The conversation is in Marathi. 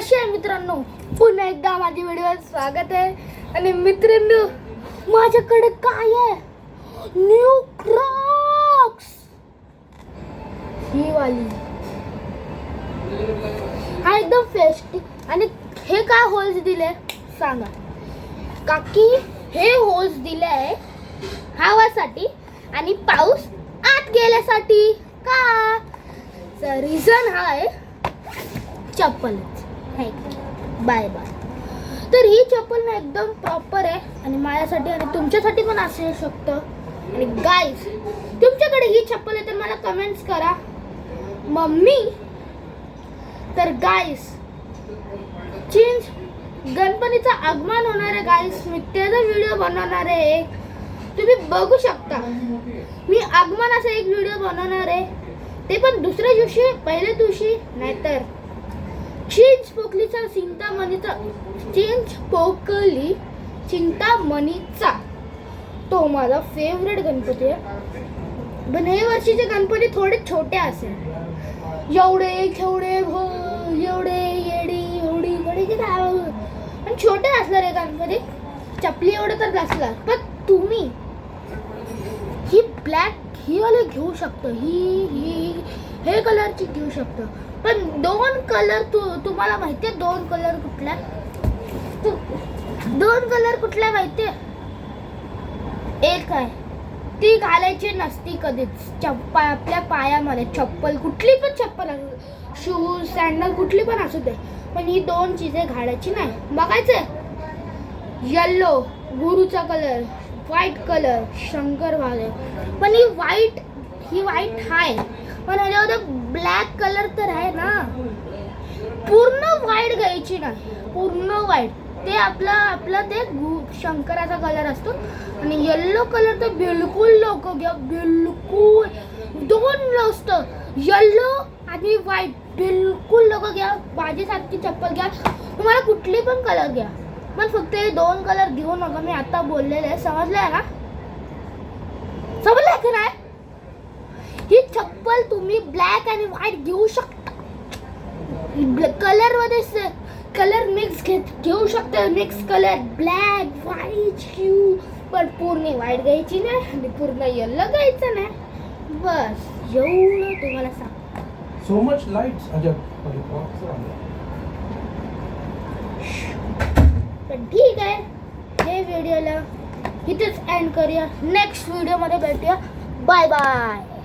कसे आहे मित्रांनो, पुन्हा एकदा माझ्या व्हिडिओत स्वागत आहे. आणि मित्रांनो, माझ्याकडे काय आहे, न्यू क्रॉक्स ही वाली. हा एकदम फेस्टिव. आणि हे काय होल्स दिले सांगा काकी? हे होल्स दिले आहे हवासाठी आणि पाऊस आत गेल्यासाठी. का रिझन हा आहे चप्पल. Bye bye. तर ही चप्पल ना एकदम प्रॉपर आहे आणि माझ्यासाठी आणि तुमच्यासाठी पण असू शकतं. आणि गाईज, तुमच्याकडे ही चप्पल आहे तर मला कमेंट्स करा मम्मी. तर गाईज, गणपतीचा आगमन होणार आहे गाईज. मी त्याचा व्हिडिओ बनवणार आहे. तुम्ही बघू शकता, मी आगमनाचा एक व्हिडिओ बनवणार आहे. ते पण दुसऱ्या दिवशी, पहिल्या दिवशी नाहीतर चिंतामणीचा तो माझा फेवरेट गणपती आहे. पण हे वर्षीचे गणपती थोडे छोटे असेल. एवढे एवढे येडी एवढी पण छोटे असणार आहे गणपती. चपली एवढं तर असणार. पण तुम्ही ही ब्लॅक ही वाले घेऊ शकतो. ही हे कलरची घेऊ शकतो. पण दोन कलर तुम्हाला माहितीये दोन कलर कुठल्या माहितीये? एक आहे ती घालायची नसती कधीच आपल्या पायामध्ये. चप्पल कुठली पण चप्पल असू, शूज सँडल कुठली पण असू दे, पण ही दोन चीजे घालायची नाही. बघायचंय, येल्लो गुरुचा colour, white colour Shankar Mahadev. पण ही व्हाईट आहे, पण ह्याच्यामध्ये ब्लॅक कलर तर आहे ना. पूर्ण व्हाईट घ्यायची नाही, पूर्ण व्हाईट. ते आपला ते शंकराचा कलर असतो. आणि येल्लो कलर तर बिलकुल लोक घ्या, बिलकुल. दोन असतं, येल्लो आणि व्हाईट. बिलकुल लोक घ्या. माझ्यासारखी चप्पल घ्या, तुम्हाला कुठली पण कलर घ्या, पण फक्त हे दोन कलर घेऊ नका. मी आता बोललेले आहे, समजलंय ना? समजलंय की नाही? ही चप्पल तुम्ही ब्लॅक आणि व्हाईट घेऊ शकता. कलर मध्ये कलर मिक्स घेऊ शकता. Mix colour black white hue. पण पूर्ण व्हाईट घ्यायची नाही आणि पूर्ण येल्लो घ्यायचं नाही. बस एवढं तुम्हाला सांग. So much lights, Ajab. पण ठीक आहे, हे व्हिडिओला इथेच एंड करूया. नेक्स्ट व्हिडिओमध्ये भेटूया. Bye bye.